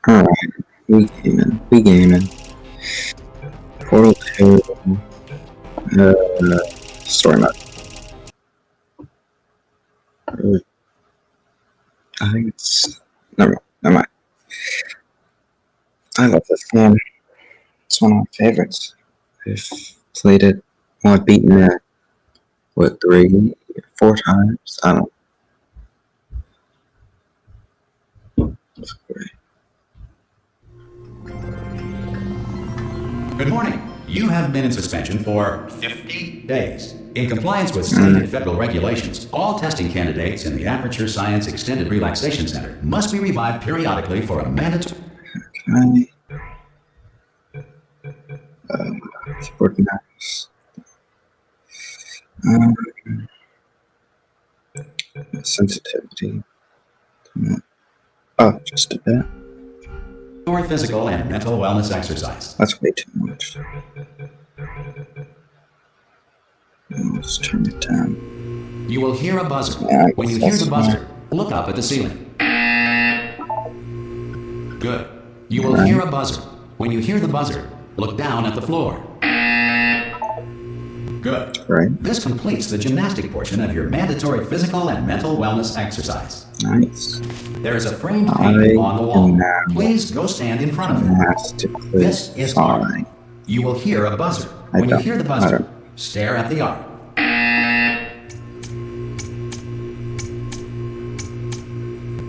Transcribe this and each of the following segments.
Alright, we gaming. Portal 2, story mode. I think it's, never mind. I love this game. It's one of my favorites. I've played it, well, I've beaten it, 3 or 4 times? I don't know. It's great. Good morning. You have been in suspension for 50 days. In compliance with state and federal regulations, all testing candidates in the Aperture Science Extended Relaxation Center must be revived periodically for a mandatory... Keyboard mouse. Sensitivity. Oh, just a bit. physical and mental wellness exercise. That's way too much. Let's turn it down. You will hear a buzzer. Yeah, when you hear the buzzer, look up at the ceiling. Good. You will hear a buzzer. When you hear the buzzer, look down at the floor. Good. Right. This completes the gymnastic portion of your mandatory physical and mental wellness exercise. Nice. There is a framed painting on the wall. Please go stand in front of it. This is art. You will hear a buzzer. When you hear the buzzer, stare at the art.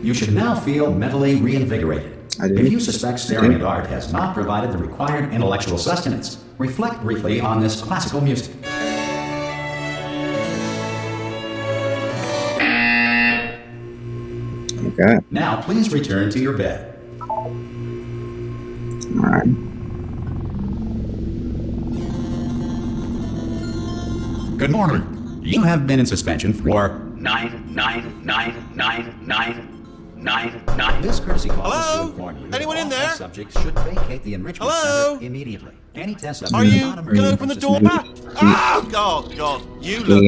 You should now feel mentally reinvigorated. If you suspect staring at art has not provided the required intellectual sustenance, reflect briefly on this classical music. Okay. Now, please return to your bed. Alright. Good morning. You have been in suspension for 9999999. This courtesy call is to inform you. Anyone in there? Subjects should vacate the enrichment center immediately. Any test subject are you gonna open the door? Oh God! You look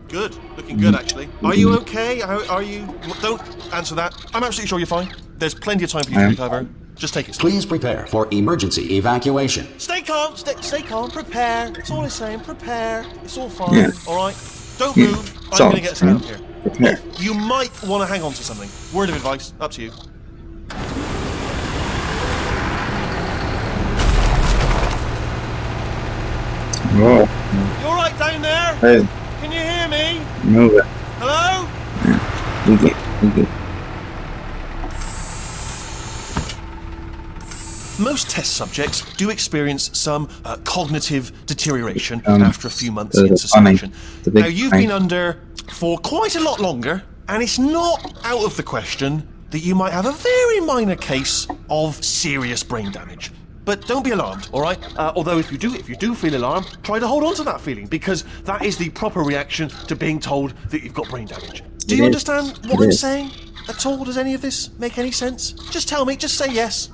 good. Looking good, actually. Are you okay? Are you? Don't answer that. I'm absolutely sure you're fine. There's plenty of time for you to recover. Just take it slow. Please prepare for emergency evacuation. Stay calm. Stay calm. Prepare. That's all I'm saying. Prepare. It's all fine. Yeah. All right. Don't move. I'm gonna get us out of here. Prepare. You might want to hang on to something. Word of advice. Up to you. Whoa. You all right down there? Hey. Can you hear me? Move it. Hello? Yeah. We good. Most test subjects do experience some cognitive deterioration after a few months in suspension. Now, you've been under for quite a lot longer, and it's not out of the question that you might have a very minor case of serious brain damage. But don't be alarmed, all right? Although if you do feel alarmed, try to hold on to that feeling, because that is the proper reaction to being told that you've got brain damage. Do you understand what I'm saying at all? Does any of this make any sense? Just tell me. Just say yes.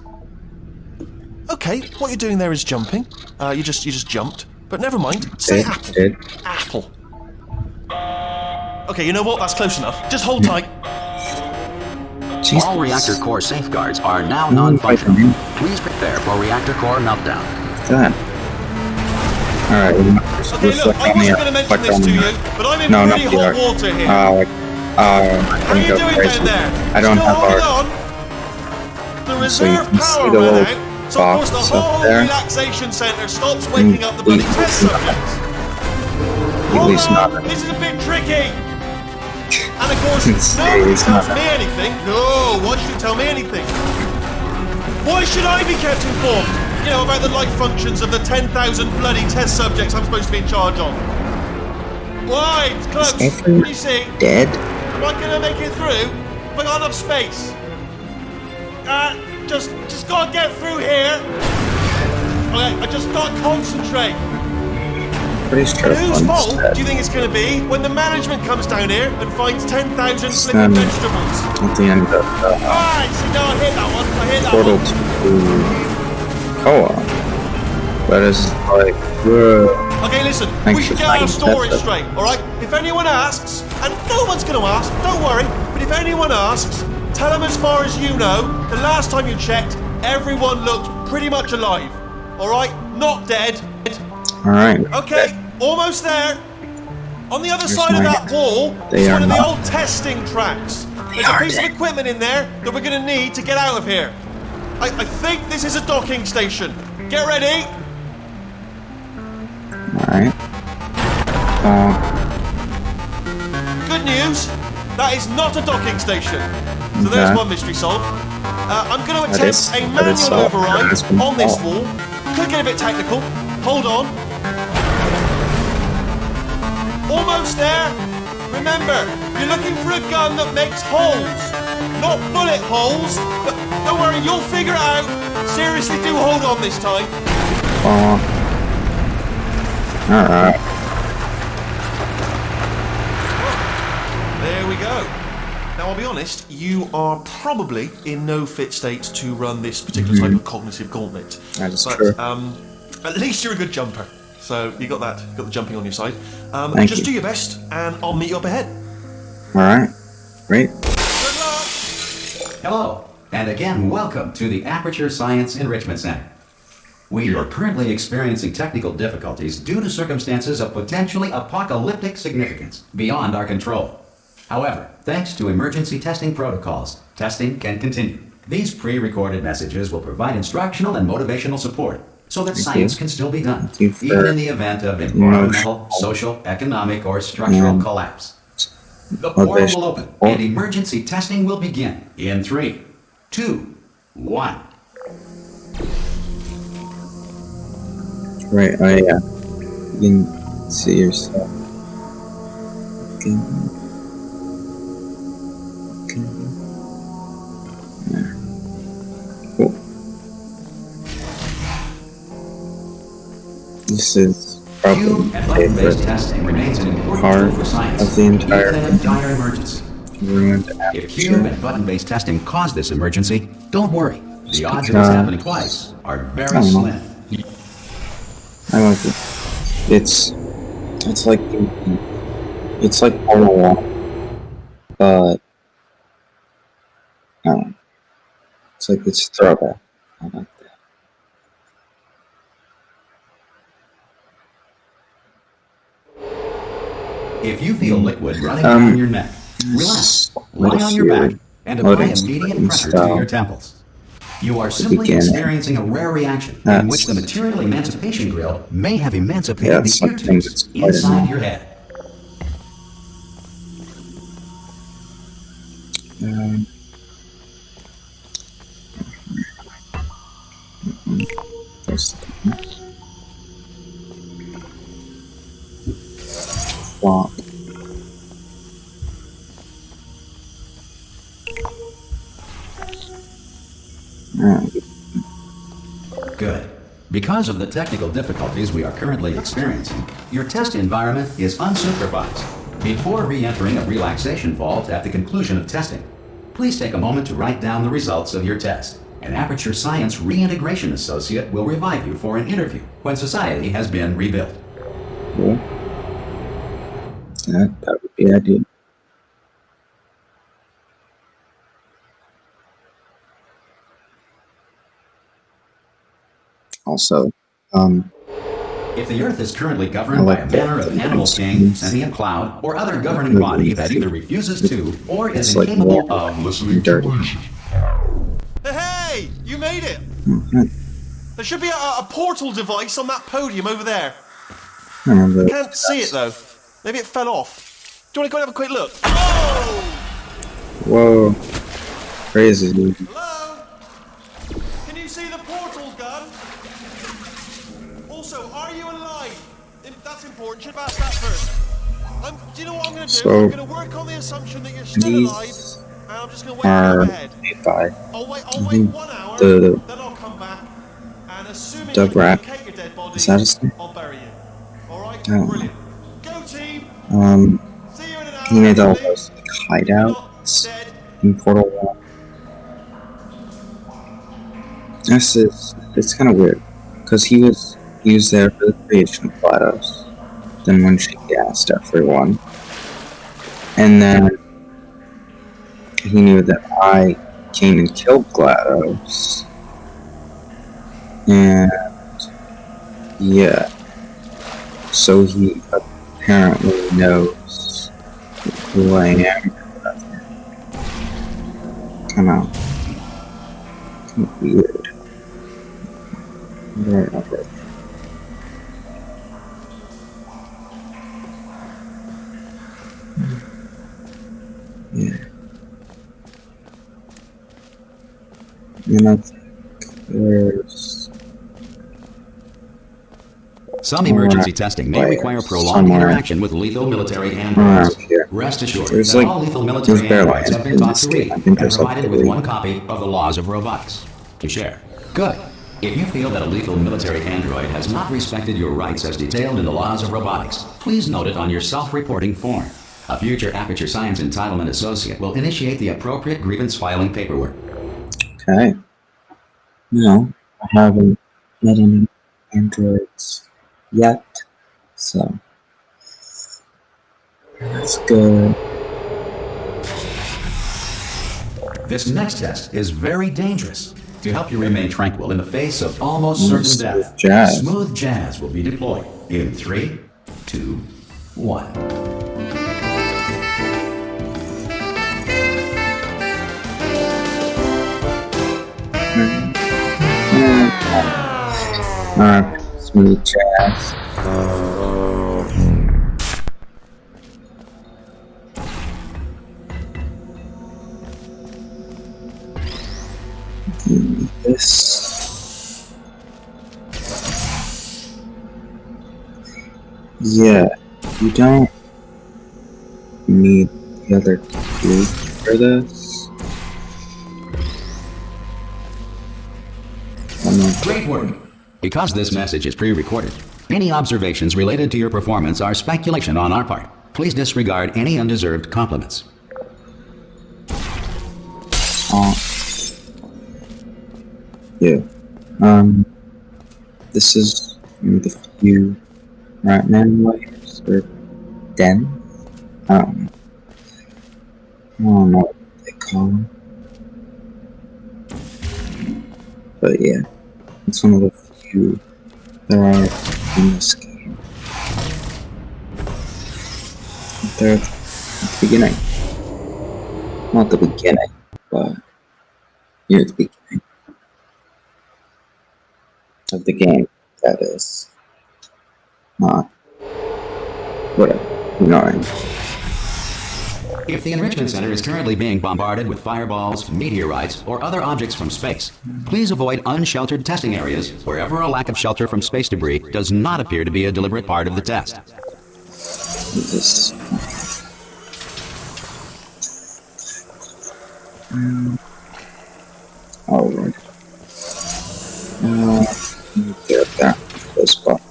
Okay, what you're doing there is jumping. You just jumped. But never mind. Say apple. Apple. Okay, you know what? That's close enough. Just hold tight. Jesus. All reactor core safeguards are now non-functional. Please prepare for reactor core meltdown. Done. Alright, okay, look, I wasn't going to mention this to you, but I'm in pretty hot water here. How are you doing down there? I don't have art. The reserve power ran out, so of course the whole relaxation centre stops waking up the bloody test subjects. Hold on, this is a bit tricky. And of course, nobody tells me anything. No, why should you tell me anything? Why should I be kept informed? You know, about the life functions of the 10,000 bloody test subjects I'm supposed to be in charge of. Why? It's close. What do you see? Dead? Am I going to make it through? Have I got enough space? Just gotta get through here. Okay, I just gotta concentrate. Whose fault do you think it's going to be when the management comes down here and finds 10,000 flipping vegetables? At the end of Alright, see, no, I hit that one. Portal 2 co-op. But it's like, okay, listen, we should get our story straight, alright? If anyone asks, and no one's going to ask, don't worry, but if anyone asks, Tell them as far as you know, the last time you checked, everyone looked pretty much alive. Alright? Not dead. Alright. Okay, almost there. On the other side of that wall is one of the old testing tracks. There's a piece of equipment in there that we're going to need to get out of here. I think this is a docking station. Get ready. Alright. Good news. That is not a docking station. So there's one mystery solved. I'm going to attempt a manual override on this wall. Could get a bit technical. Hold on. Almost there. Remember, you're looking for a gun that makes holes. Not bullet holes. But don't worry, you'll figure it out. Seriously, do hold on this time. Alright. There we go. Now, I'll be honest, you are probably in no fit state to run this particular type of cognitive gauntlet. That's true. At least you're a good jumper. So you got that. You got the jumping on your side. Just do your best, and I'll meet you up ahead. Alright. Great. Good luck. Hello, and again, welcome to the Aperture Science Enrichment Center. We are currently experiencing technical difficulties due to circumstances of potentially apocalyptic significance beyond our control. However, thanks to emergency testing protocols, testing can continue. These pre-recorded messages will provide instructional and motivational support so that science can still be done, even in the event of environmental, social, economic, or structural collapse. The portal will open, and emergency testing will begin in 3, 2, 1. Right, oh yeah. You can see yourself. Yeah. Cool. This is probably my favorite testing remains an important part tool for science, of the entire emergency. ruined If cube and button-based testing caused this emergency, don't worry. The odds of this happening twice are very slim. I like it. It's like Portal 1, but I don't know. It's like it's throwback. I like that. If you feel liquid running down your neck, relax, lie on your back, and apply immediate pressure to your temples. You are simply experiencing a rare reaction in which the material emancipation grill may have emancipated the ear tubes inside your head. Wow. Good. Because of the technical difficulties we are currently experiencing, your test environment is unsupervised. Before re-entering a relaxation vault at the conclusion of testing, please take a moment to write down the results of your test. An Aperture Science Reintegration Associate will revive you for an interview when society has been rebuilt. Cool. That would be ideal. Also, if the Earth is currently governed by a manner of animal king, sentient cloud, or other governing body that either refuses to or is incapable of listening to reason. Hey, you made it! There should be a portal device on that podium over there. I Can't see it though. Maybe it fell off. Do you want to go and have a quick look? Oh! Whoa. Crazy. Hello? Can you see the portal gun? Also, are you alive? That's important. Should have asked that first. Do you know what I'm going to do? I'm going to work on the assumption that you're still alive, and I'm just going to wait for you ahead. I'll wait 1 hour, then I'll come back, and assuming you can locate your dead body, I'll bury you. Alright? Brilliant. Go team! See you in an hour. He made all those hideouts in Portal 1. It's kind of weird, because he was there for the creation of GLaDOS, then when she gassed everyone, and then he knew that I came and killed GLaDOS. And yeah, so he apparently knows who I am. Kind of weird. Whatever. Yeah. And I think there's Some emergency testing may require prolonged interaction with lethal military androids. Rest assured that all lethal military androids have been taught to read and provided with one copy of the laws of robotics to share. Good. If you feel that a lethal military android has not respected your rights as detailed in the laws of robotics, please note it on your self-reporting form. A future Aperture Science Entitlement Associate will initiate the appropriate grievance filing paperwork. okay. No, I haven't met any androids yet, so that's good. This next test is very dangerous. To help you remain tranquil in the face of almost certain death, smooth jazz will be deployed in 3, 2, 1. Smooth jazz. This. Yeah, you don't need the other key for this. Great work. Because this message is pre-recorded, any observations related to your performance are speculation on our part. Please disregard any undeserved compliments. Yeah. This is the few right now layers or den. I don't know what they call them. But yeah, it's one of the few there are in this game. They're at the beginning. Not the beginning, but near the beginning of the game, that is. Not whatever. You know what I mean. If the Enrichment Center is currently being bombarded with fireballs, meteorites, or other objects from space, please avoid unsheltered testing areas wherever a lack of shelter from space debris does not appear to be a deliberate part of the test. This. Alright. Get that. Those buttons.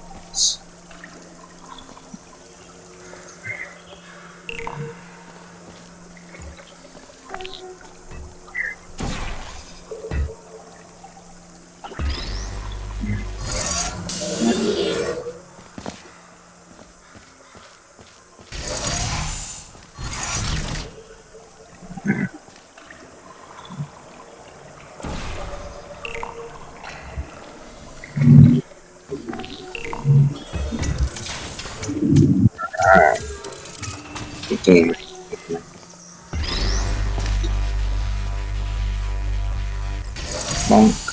The game.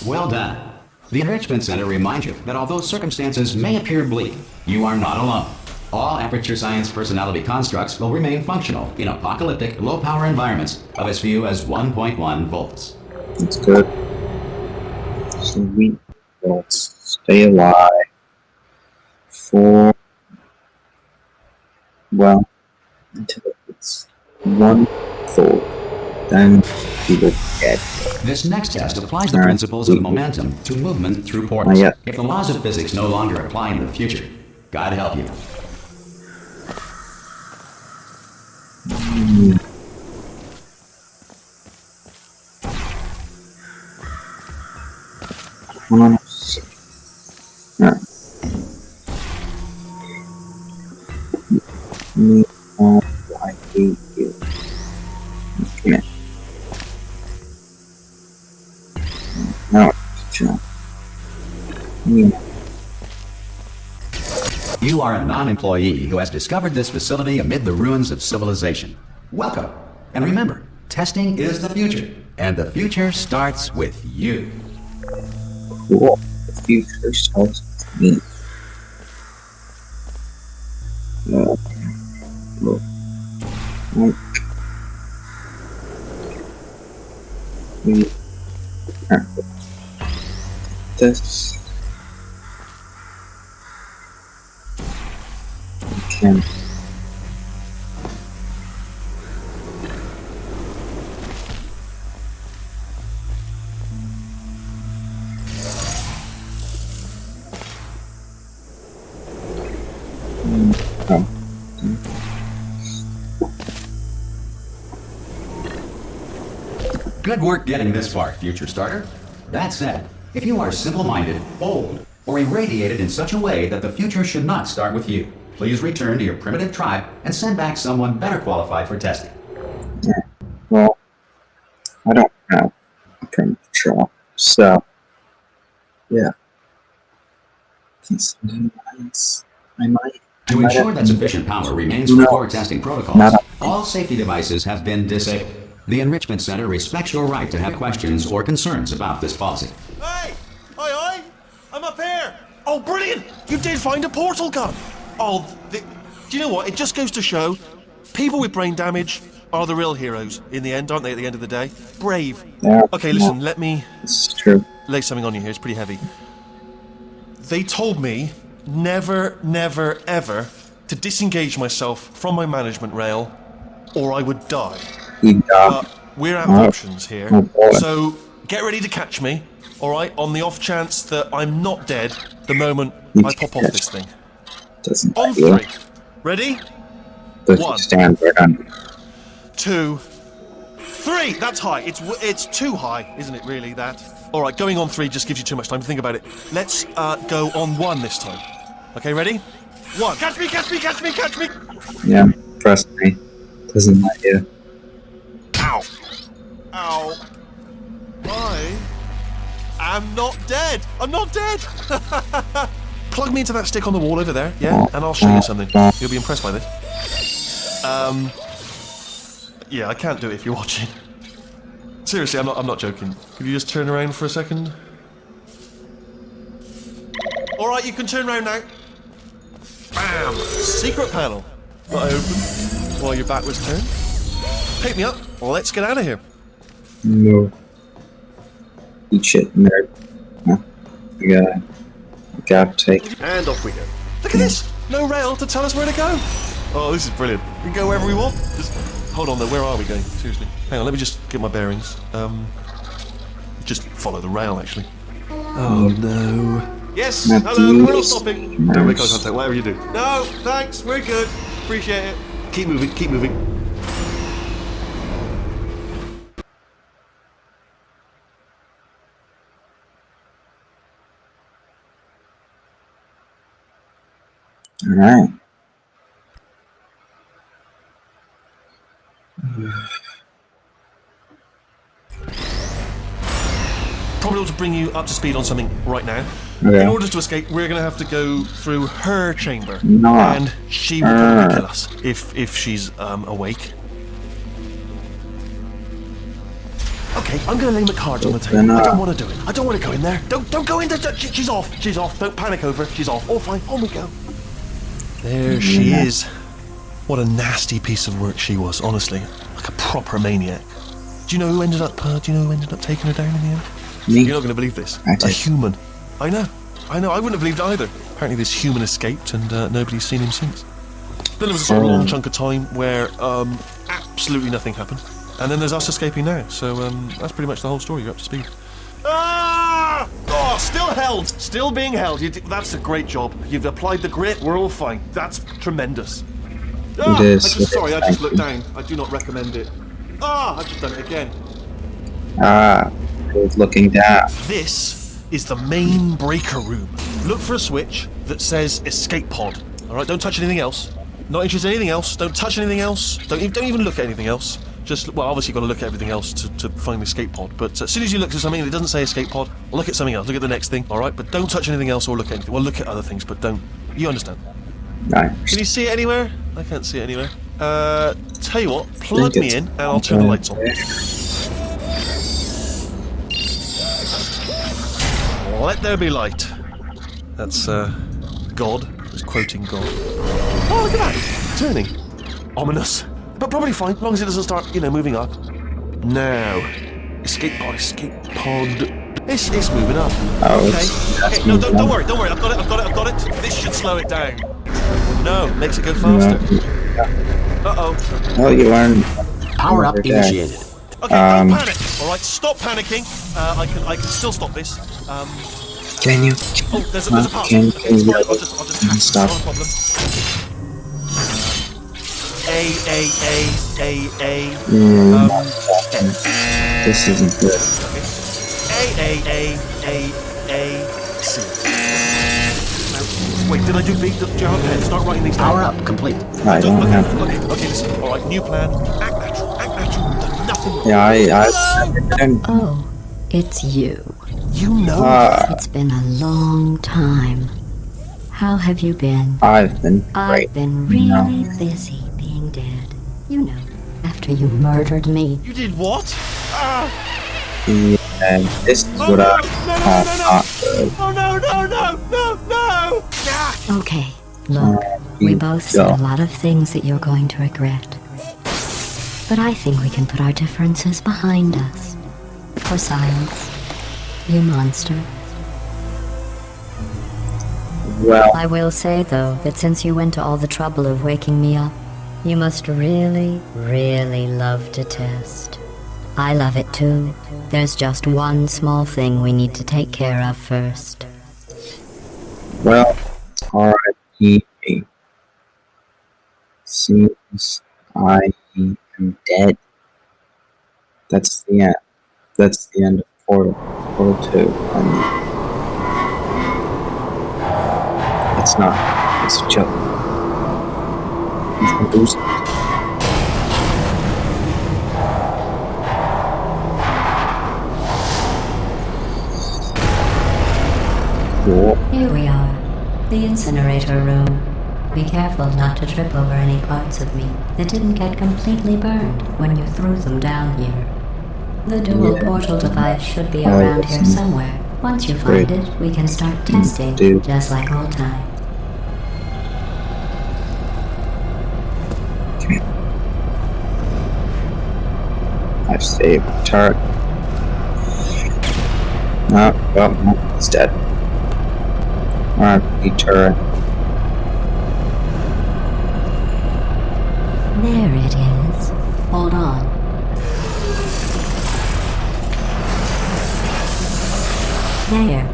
Well done. The Enrichment Center reminds you that although circumstances may appear bleak, you are not alone. All Aperture Science personality constructs will remain functional in apocalyptic, low-power environments of as few as 1.1 volts. That's good. So we will stay alive for, well, until it's 1 volt. Then we will get. This next test applies the principles of momentum to movement through portals. If the laws of physics no longer apply in the future, God help you. I hate you. Come here. No, yeah. You are a non-employee who has discovered this facility amid the ruins of civilization. Welcome. And remember, testing is the future. And the future starts with you. Cool. The future starts with me. This can Good work getting this far, future starter. That said, if you are simple-minded, bold, or irradiated in such a way that the future should not start with you, please return to your primitive tribe and send back someone better qualified for testing. Well, I don't have a primitive tribe, so yeah. I might. To ensure that sufficient power remains for core testing protocols, all safety devices have been disabled. The Enrichment Center respects your right to have questions or concerns about this policy. Hey! Oi! I'm up here! Oh, brilliant! You did find a portal gun! Oh, do you know what? It just goes to show, people with brain damage are the real heroes in the end, aren't they, at the end of the day? Brave. Yeah. Okay, listen, let me This is true. lay something on you here. It's pretty heavy. They told me never, never, ever to disengage myself from my management rail or I would die. We're out of options here, so get ready to catch me, alright, on the off chance that I'm not dead the moment I pop off this thing. On 3. Ready? 1, stand right on. 2, 3! That's high. It's too high, isn't it, really, that? Alright, going on 3 just gives you too much time to think about it. Let's go on 1 this time. Okay, ready? 1. Catch me, catch me, catch me, catch me! Yeah, trust me. Doesn't let you. Ow. Ow. I am not dead. I'm not dead. Plug me into that stick on the wall over there, yeah? And I'll show you something. You'll be impressed by this. Yeah, I can't do it if you're watching. Seriously, I'm not joking. Could you just turn around for a second? Alright, you can turn around now. Bam! Secret panel. That I opened while your back was turned. Pick me up. Let's get out of here. No. Eat shit, nerd. Huh? I gotta take. And off we go. Look at this! No rail to tell us where to go. Oh, this is brilliant. We can go wherever we want. Just hold on though, where are we going? Seriously. Hang on, let me just get my bearings. Just follow the rail actually. Oh no. Yes, hello, we're not stopping. Don't make eye contact, whatever you do. No, thanks, we're good. Appreciate it. Keep moving, keep moving. Alright. Probably ought to bring you up to speed on something right now. Okay. In order to escape, we're going to have to go through her chamber. Not and she will probably kill us if she's awake. Okay, I'm going to lay my cards on the table. I don't want to do it. I don't want to go in there. Don't go in there. She's off. She's off. Don't panic over her. She's off. All fine. On we go. There she is. What a nasty piece of work she was, honestly. Like a proper maniac. Do you know who ended up taking her down in the end? Me? You're not going to believe this. A human. I know. I wouldn't have believed it either. Apparently this human escaped and nobody's seen him since. Then there was a sort of long chunk of time where absolutely nothing happened. And then there's us escaping now. So that's pretty much the whole story. You're up to speed. Ah! Oh, still held. Still being held. That's a great job. You've applied the grit. We're all fine. That's tremendous. Ah, I just looked down. I do not recommend it. Ah, I've just done it again. Ah, looking down. This is the main breaker room. Look for a switch that says escape pod. All right, don't touch anything else. Not interested in anything else. Don't touch anything else. Don't even look at anything else. Just, well, obviously you've got to look at everything else to find the escape pod, but as soon as you look at something and it doesn't say escape pod, look at something else, look at the next thing, alright? But don't touch anything else or look at anything. Well, look at other things, but don't... You understand? Right. Can you see it anywhere? I can't see it anywhere. Tell you what, plug me in and I'll turn the lights on. Let there be light. That's, God. Just quoting God. Oh, look at that! Turning. Ominous. But probably fine, as long as it doesn't start, moving up. Now. Escape pod. It's moving up. Oh, okay. No, don't worry. I've got it. This should slow it down. No, makes it go faster. Uh-oh. Well, you learn. Power up initiated. Okay, don't panic. Alright, stop panicking. I can still stop this. Can you? Oh, there's a path. Can Okay, it's you fine. I'll just stop? not a problem. This isn't good. C. Wait, did I do B? Do you have a pen? Start writing these down. Power up complete. I don't have. Okay, listen. Alright, new plan. Act natural. We've done nothing wrong. Yeah, I didn't. Oh, it's you. You know. It's been a long time. How have you been? I've been great. I've been really busy being dead. You know, after you murdered me. You did what? Yeah, this is what I thought. Oh no! Okay, look, we both said a lot of things that you're going to regret. But I think we can put our differences behind us. For science, you monster. Well, I will say, though, that since you went to all the trouble of waking me up, you must really, really love to test. I love it too. There's just one small thing we need to take care of first. well, R.I.P. Seems I am dead. That's the end. That's the end of Portal 2. It's not. It's a joke. You can lose it. Cool. Here we are, the incinerator room. Be careful not to trip over any parts of me that didn't get completely burned when you threw them down here. The dual portal device should be around here somewhere. Once you find it, we can start testing, just like old times. I've saved the turret. No, well, no, it's dead. R.I.P. turret. There it is. Hold on. There.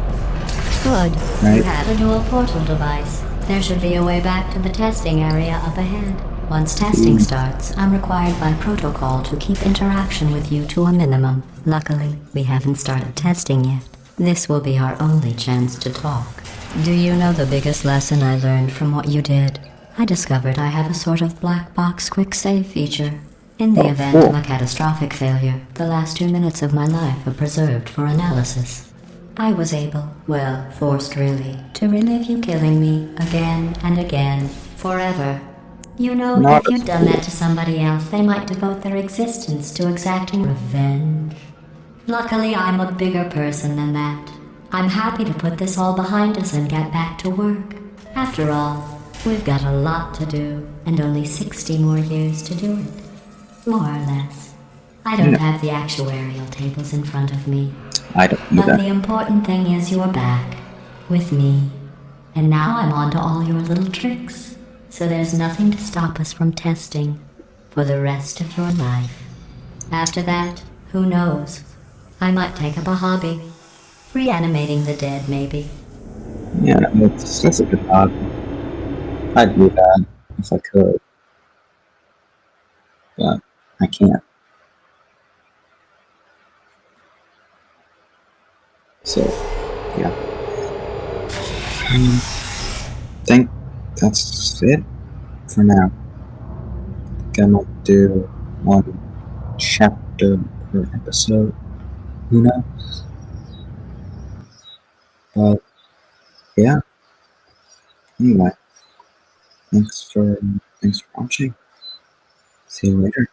Good. Right. You have a dual portal device. There should be a way back to the testing area up ahead. Once testing starts, I'm required by protocol to keep interaction with you to a minimum. Luckily, we haven't started testing yet. This will be our only chance to talk. Do you know the biggest lesson I learned from what you did? I discovered I have a sort of black box quick save feature. In the event of a catastrophic failure, the last 2 minutes of my life are preserved for analysis. I was able, well, forced really, to relive you killing me again and again, forever. You know, if you'd done that to somebody else, they might devote their existence to exacting revenge. Luckily, I'm a bigger person than that. I'm happy to put this all behind us and get back to work. After all, we've got a lot to do, and only 60 more years to do it. More or less. I don't have the actuarial tables in front of me. I don't But either. the important thing is you're back, with me. And now I'm on to all your little tricks. So there's nothing to stop us from testing for the rest of your life. After that, who knows? I might take up a hobby. Reanimating the dead, maybe. Yeah, that's a good hobby. I'd do that if I could. But I can't. So, yeah. I think that's it for now. Gonna do one chapter per episode. Who knows? But yeah. Anyway, thanks for watching. See you later.